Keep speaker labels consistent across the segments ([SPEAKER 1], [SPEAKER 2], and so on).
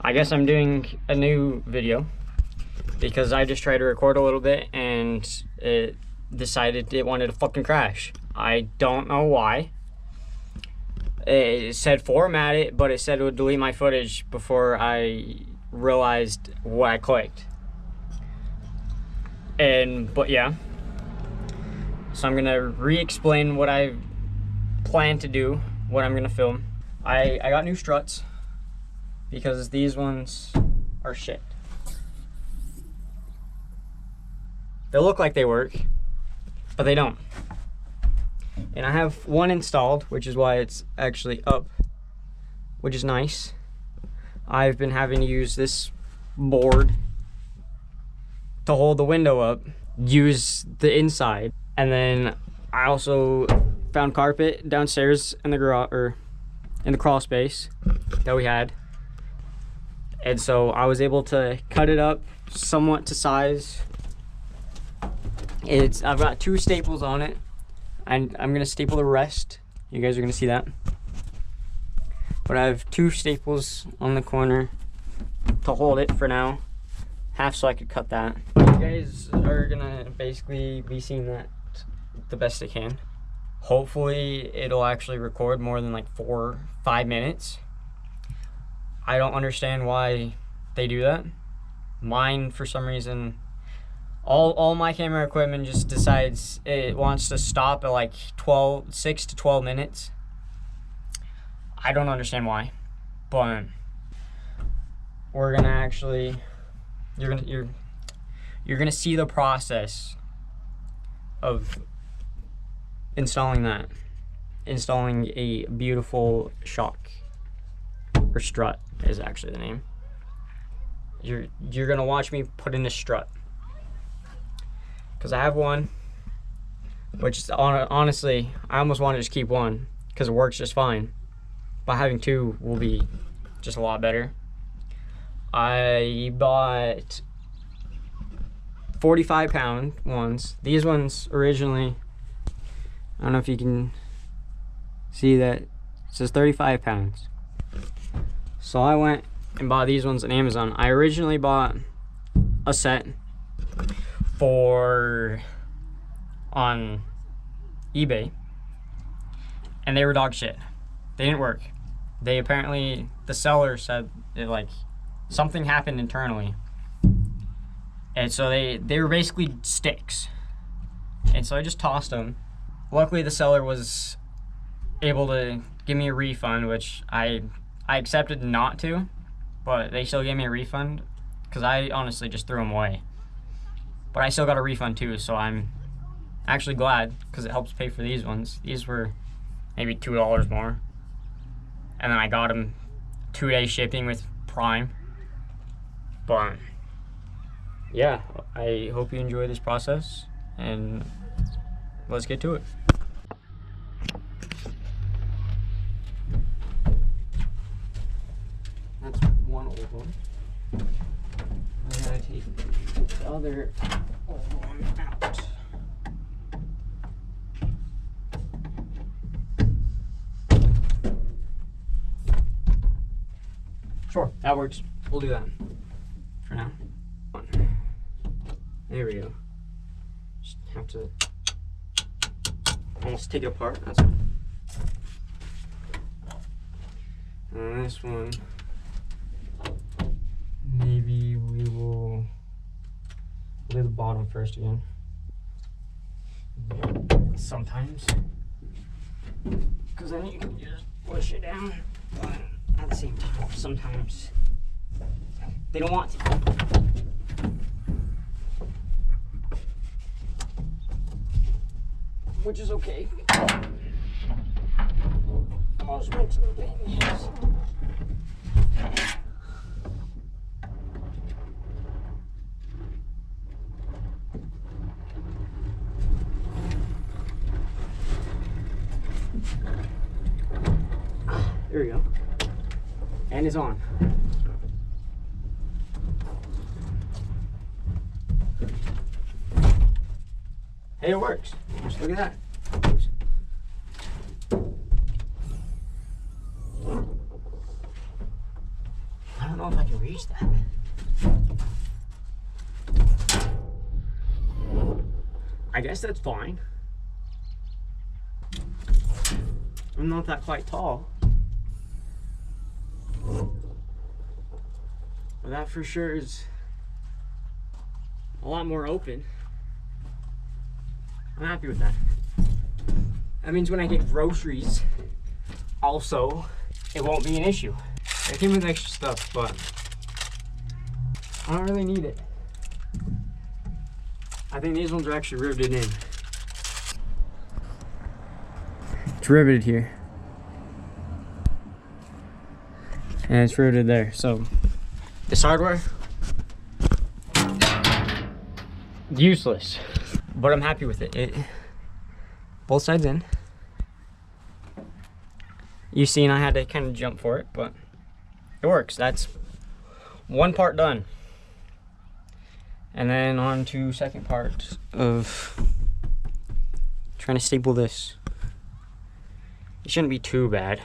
[SPEAKER 1] I guess I'm doing a new video because I just tried to record a little bit and it decided it wanted to fucking crash. I don't know why. It said format it, but it said it would delete my footage before I realized what I clicked. But yeah. So I'm gonna re-explain what I plan to do, what I'm gonna film. I got new struts because these ones are shit. They look like they work, but they don't. And I have one installed, which is why it's actually up, which is nice. I've been having to use this board to hold the window up, use the inside, and then I also found carpet downstairs in the garage, or in the crawl space that we had. And so I was able to cut it up somewhat to size. I've got 2 staples on it, and I'm gonna staple the rest. You guys are gonna see that. But I have 2 staples on the corner to hold it for now. Half so I could cut that. But you guys are gonna basically be seeing that the best I can. Hopefully it'll actually record more than like 4 or 5 minutes. I don't understand why they do that. Mine, for some reason, all my camera equipment just decides it wants to stop at like 6 to 12 minutes. I don't understand why, but we're gonna actually, you're gonna see the process of installing a beautiful shock, or strut is actually the name. You're gonna watch me put in a strut, because I have one, which is honestly, I almost want to just keep one because it works just fine, but having 2 will be just a lot better. I bought 45-pound ones. These ones originally, I don't know if you can see that it says 35 pounds. So I went and bought these ones on Amazon. I originally bought a set on eBay, and they were dog shit. They didn't work. They apparently, the seller said it, like, something happened internally, and so they were basically sticks. And so I just tossed them. Luckily the seller was able to give me a refund, which I accepted not to, but they still gave me a refund because I honestly just threw them away. But I still got a refund too, so I'm actually glad because it helps pay for these ones. These were maybe $2 more. And then I got them 2-day shipping with Prime. But yeah, I hope you enjoy this process, and let's get to it. That's one old one. I gotta take the other old one out. Sure, that works. We'll do that for now. There we go. Just have to almost take it apart. That's it. And this one, maybe we will lay the bottom first again. Sometimes, because then you can just push it down. But at the same time, sometimes they don't want to. Which is okay. I'll just make some opinions. There we go. And it's on. Hey, it works. Just look at that. I don't know if I can reach that. I guess that's fine. I'm not that quite tall. But that for sure is a lot more open. I'm happy with that. That means when I get groceries, also, it won't be an issue. It came with extra stuff, but I don't really need it. I think these ones are actually riveted in. It's riveted here. And it's riveted there. So this hardware, useless. But I'm happy with it. Both sides in. You seen I had to kind of jump for it, but it works. That's one part done. And then on to second part of trying to staple this. It shouldn't be too bad.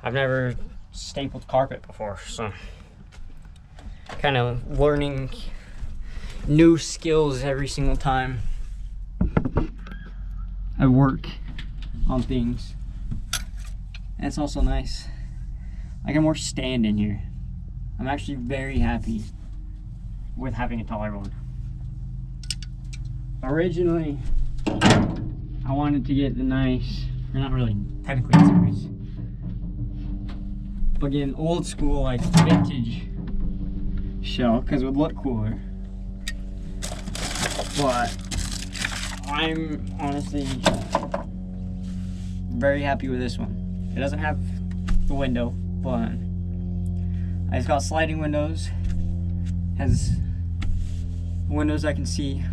[SPEAKER 1] I've never stapled carpet before, so kind of learning new skills every single time I work on things. And it's also nice. I get more stand in here. I'm actually very happy with having a taller one. Originally, I wanted to get the nice, or not really, technically it's nice, but get an old school, like vintage shell, because it would look cooler. But I'm honestly very happy with this one. It doesn't have the window, but it's got sliding windows, has windows I can see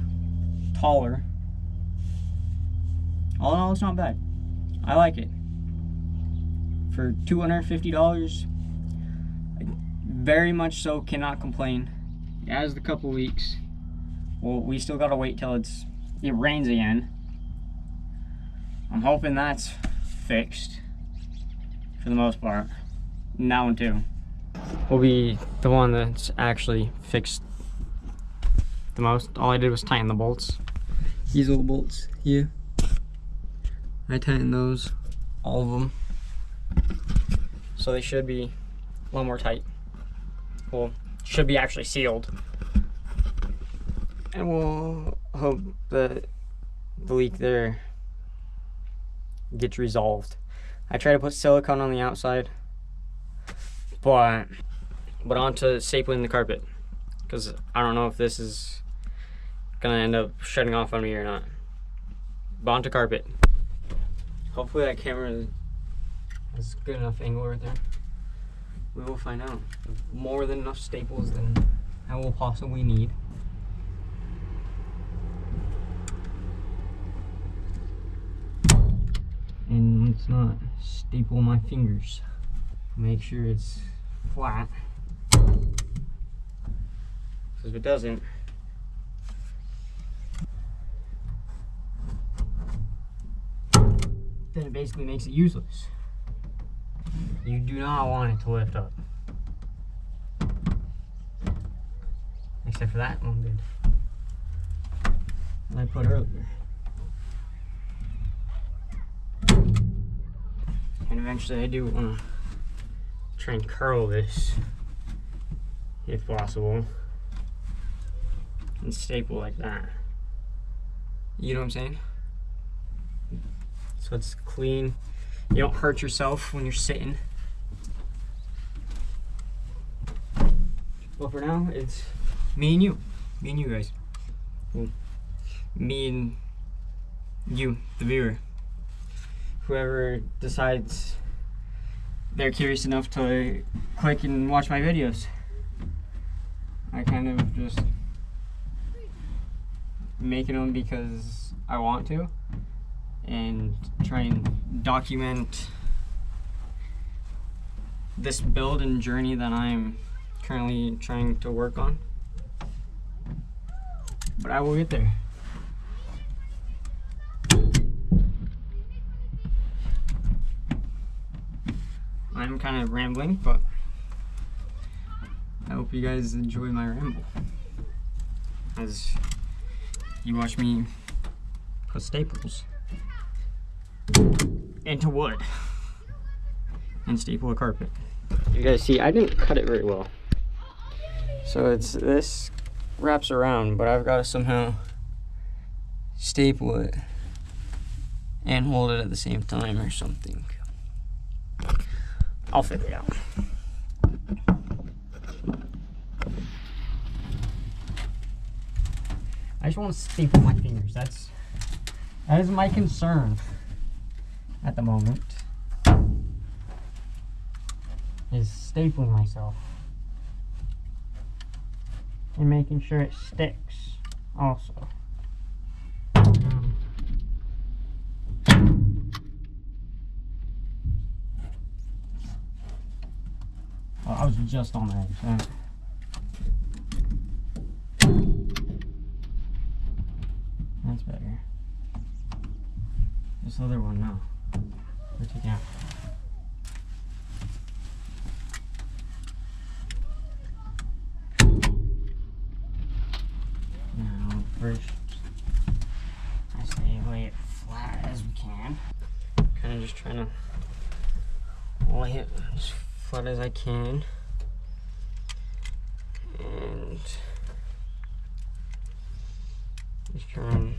[SPEAKER 1] taller. All in all, it's not bad. I like it. For $250, I very much so cannot complain. It has the couple weeks. Well, we still gotta wait till it rains again. I'm hoping that's fixed for the most part. And that one too will be the one that's actually fixed the most. All I did was tighten the bolts. These little bolts here, I tightened those, all of them. So they should be a lot more tight. Well, should be actually sealed. And we'll hope that the leak there gets resolved. I try to put silicone on the outside, but onto stapling the carpet, because I don't know if this is gonna end up shutting off on me or not. But onto carpet. Hopefully that camera has good enough angle right there. We will find out. More than enough staples than I will possibly need. And let's not staple my fingers. Make sure it's flat. Because if it doesn't, then it basically makes it useless. You do not want it to lift up. Except for that one did. And I put earlier. And eventually I do want to try and curl this, if possible, and staple like that. You know what I'm saying? So it's clean. You don't hurt yourself when you're sitting. But for now, it's me and you. Me and you guys. Well, me and you, the viewer. Whoever decides they're curious enough to click and watch my videos. I kind of just making them because I want to, and try and document this build and journey that I'm currently trying to work on. But I will get there. I'm kind of rambling, but you guys enjoy my ramble as you watch me put staples into wood and staple a carpet. You guys see, I didn't cut it very well. So it's this wraps around, but I've got to somehow staple it and hold it at the same time or something. I'll figure it out. I just want to staple my fingers. That is my concern at the moment. Is stapling myself and making sure it sticks also. Oh, I was just on the edge. That's better. This other one, no. We're taking out. Now, first, I say lay it flat as we can. Kind of just trying to lay it as flat as I can. And just trying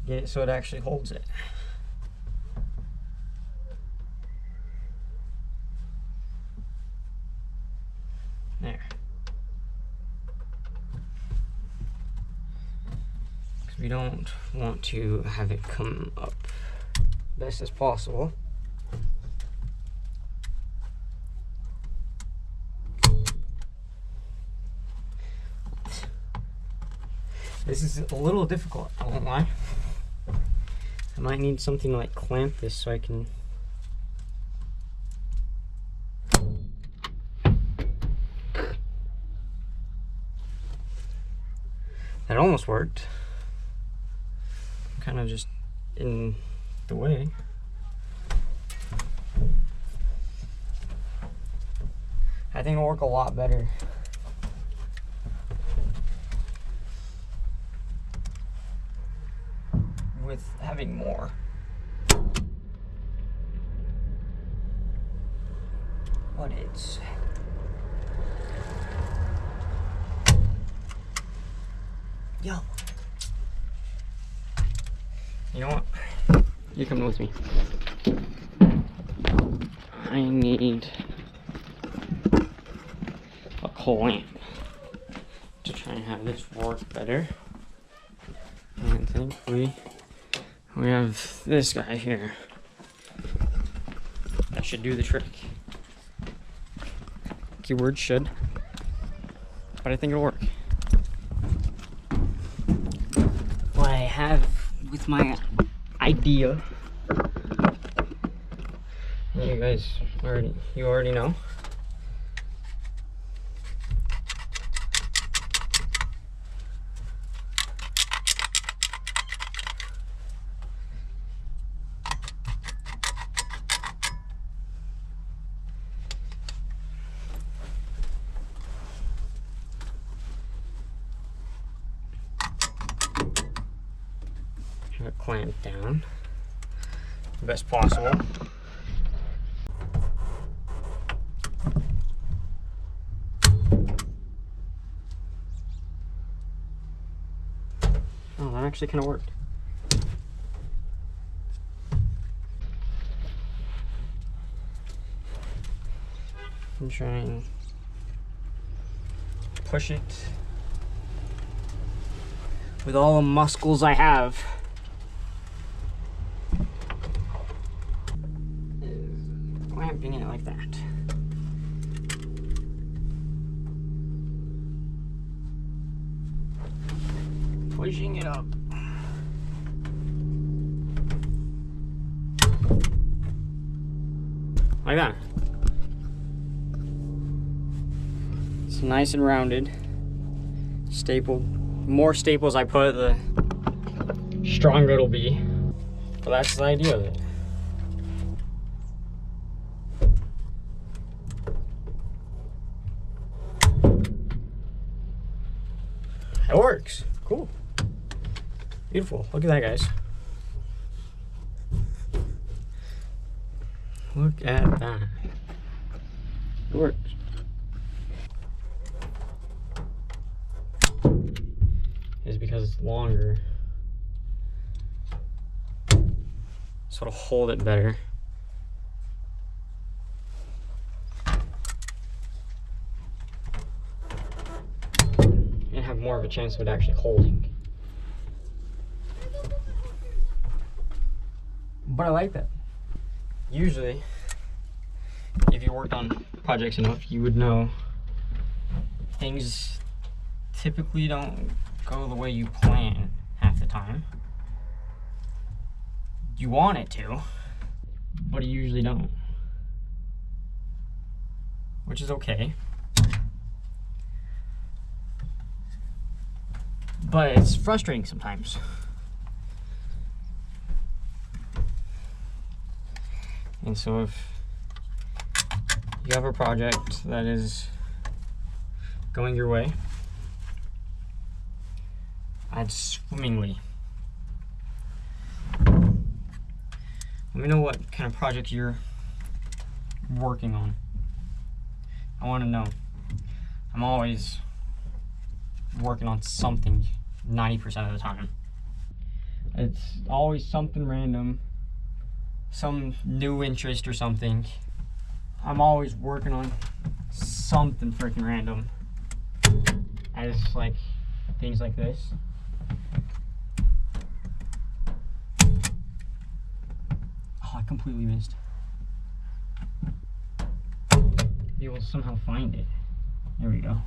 [SPEAKER 1] get it so it actually holds it. There. Because we don't want to have it come up best as possible. This is a little difficult, I won't lie. I might need something to like clamp this so I can. That almost worked. Kind of just in the way. I think it'll work a lot better with having more. But it's yo. You know what? You're coming with me. I need a clamp to try and have this work better. And thankfully we have this guy here. That should do the trick. Keyword should. But I think it'll work. What I have with my idea, you guys already know. Have it clamped down the best possible. Oh, that actually kind of worked. I'm trying to push it with all the muscles I have. Clamping it like that. Pushing it up. Like that. It's nice and rounded. Stapled. The more staples I put, the stronger it'll be. But that's the idea of it. It works. Cool. Beautiful. Look at that, guys. Look at that. It works. Is because it's longer. So it'll hold it better. And have more of a chance of it actually holding. But I like that. Usually, if you worked on projects enough, you would know things typically don't go the way you plan half the time. You want it to, but you usually don't. Which is okay. But it's frustrating sometimes. And so if you have a project that is going your way, I'd swimmingly. Let me know what kind of project you're working on. I want to know. I'm always working on something 90% of the time. It's always something random, some new interest or something. I'm always working on something freaking random. As like things like this. Oh, I completely missed. You will somehow find it. There we go.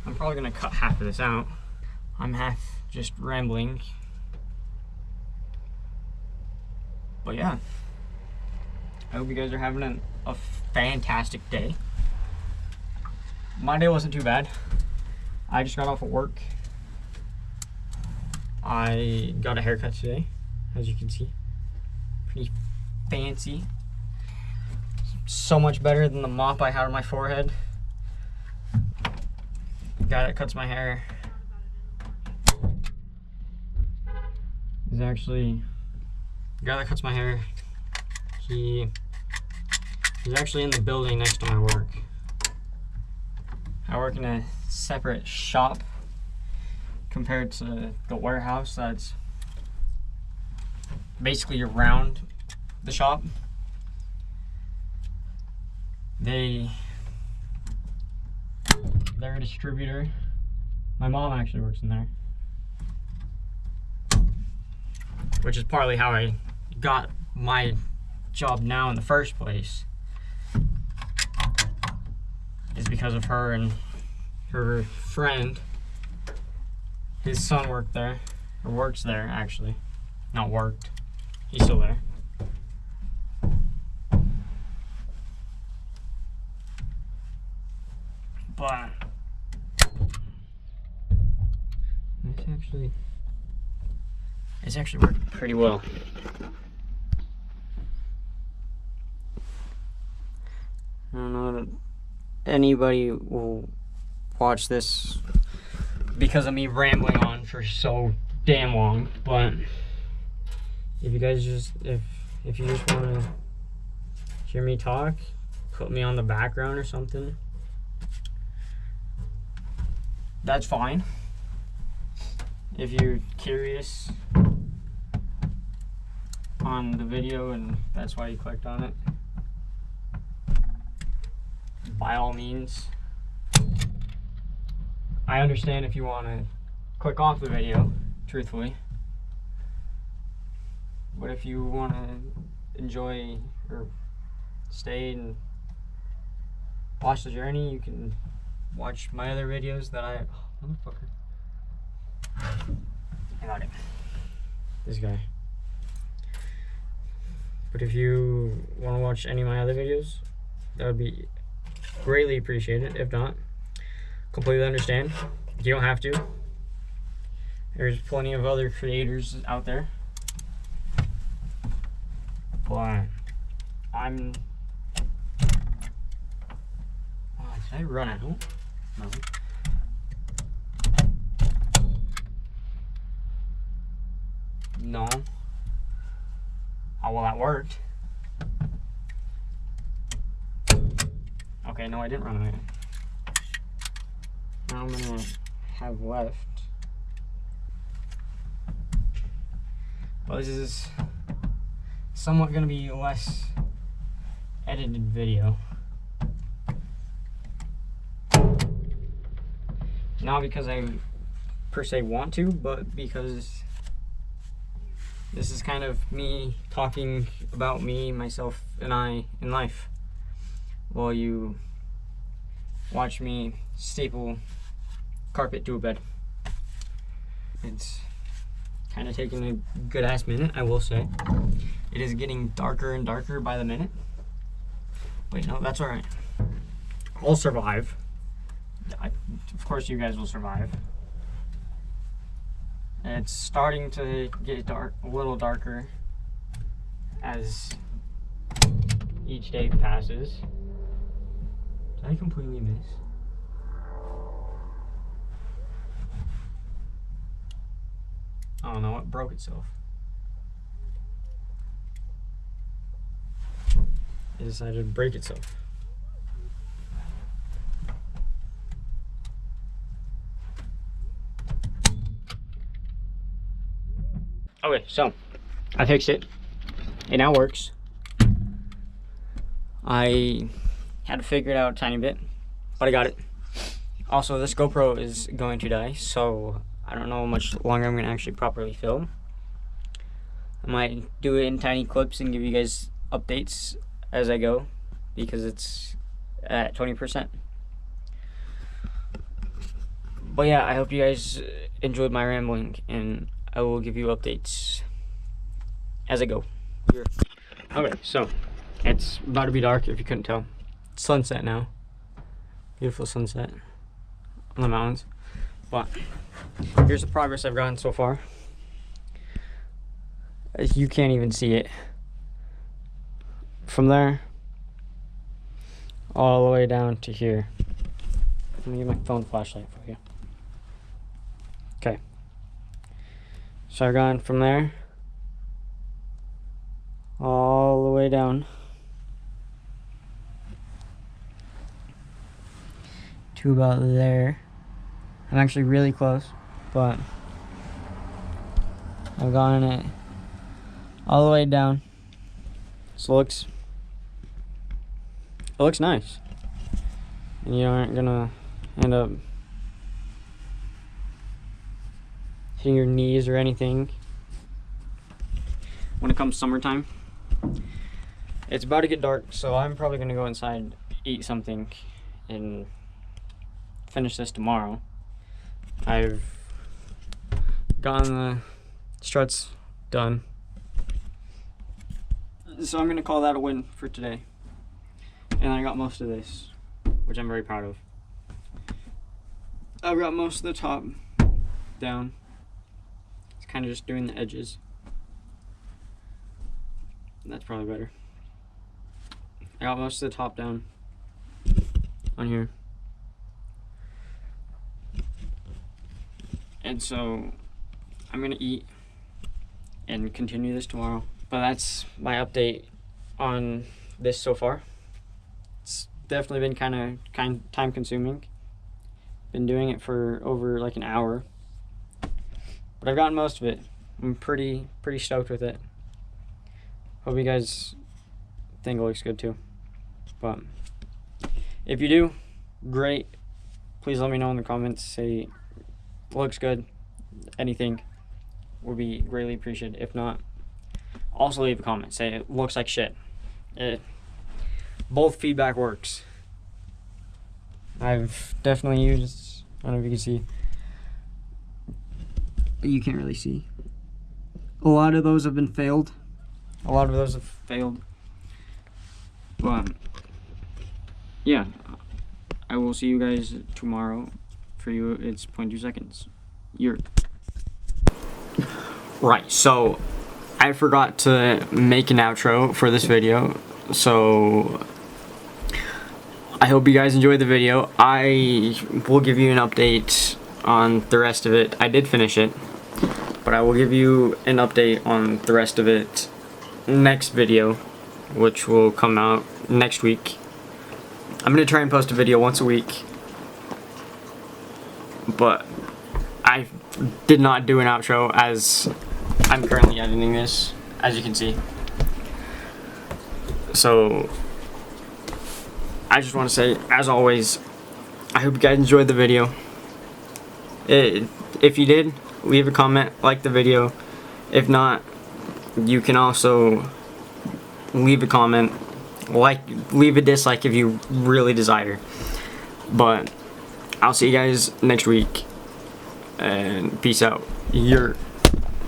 [SPEAKER 1] I'm probably gonna cut half of this out. I'm half just rambling. But yeah. I hope you guys are having a fantastic day. My day wasn't too bad. I just got off of work. I got a haircut today, as you can see. Pretty fancy. So much better than the mop I had on my forehead. The guy that cuts my hair is actually the guy that cuts my hair. He's actually in the building next to my work. I work in a separate shop compared to the warehouse that's basically around the shop. They're a distributor. My mom actually works in there, which is partly how I got my job now in the first place, is because of her and her friend. His son worked there, or works there actually. Not worked, he's still there. But it's actually worked pretty well. I don't know that anybody will watch this because of me rambling on for so damn long, but if you guys if you just want to hear me talk, put me on the background or something, that's fine. If you're curious on the video and that's why you clicked on it, by all means. I understand if you want to click off the video, truthfully. But if you want to enjoy or stay and watch the journey, you can watch my other videos that I... Oh, motherfucker. I got it. This guy. But if you want to watch any of my other videos, that would be greatly appreciated. If not, completely understand. You don't have to. There's plenty of other creators out there. But I'm... Oh, I run out? No. No. Oh, well, that worked. Okay, no, I didn't run out. Now I'm gonna have left. Well, this is somewhat gonna be less edited video. Not because I per se want to, but because this is kind of me talking about me, myself, and I in life, while you watch me staple carpet to a bed. It's kind of taking a good ass minute, I will say. It is getting darker and darker by the minute. But you know, that's alright. I'll survive. Of course you guys will survive. And it's starting to get dark, a little darker as each day passes. Did I completely miss? Oh no, it broke itself. It decided to break itself. Okay, so I fixed it. It now works. I had to figure it out a tiny bit, but I got it. Also, this GoPro is going to die, so I don't know how much longer I'm going to actually properly film. I might do it in tiny clips and give you guys updates as I go, because it's at 20%. But yeah, I hope you guys enjoyed my rambling, and I will give you updates as I go. Okay, so it's about to be dark if you couldn't tell. It's sunset now. Beautiful sunset on the mountains. But here's the progress I've gotten so far. You can't even see it. From there all the way down to here. Let me get my phone flashlight for you. Okay. So I've gone from there all the way down to about there. I'm actually really close, but I've gone it all the way down. So it looks nice. And you aren't gonna end up hitting your knees or anything when it comes summertime. It's about to get dark, so I'm probably gonna go inside, eat something, and finish this tomorrow. I've gotten the struts done, so I'm gonna call that a win for today. And I got most of this, which I'm very proud of. I've got most of the top down. It's kind of just doing the edges. That's probably better. I got most of the top down on here. And so I'm gonna eat and continue this tomorrow. But that's my update on this so far. It's definitely been kind of time consuming. Been doing it for over like an hour. But I've gotten most of it. I'm pretty stoked with it. Hope you guys think it looks good too. But if you do, great. Please let me know in the comments. Say looks good. Anything would be greatly appreciated. If not, also leave a comment. Say it looks like shit. Both feedback works. I've definitely used, I don't know if you can see. You can't really see. A lot of those have been failed. A lot of those have failed. But yeah, I will see you guys tomorrow. For you, it's 0.2 seconds. Right, so I forgot to make an outro for this video. So I hope you guys enjoyed the video. I will give you an update on the rest of it. I did finish it, but I will give you an update on the rest of it next video, which will come out next week. I'm gonna try and post a video once a week, but I did not do an outro as I'm currently editing this, as you can see. So I just want to say, as always, I hope you guys enjoyed the video. If you did, leave a comment, like the video. If not, you can also leave a comment, leave a dislike if you really desire. But I'll see you guys next week, and peace out.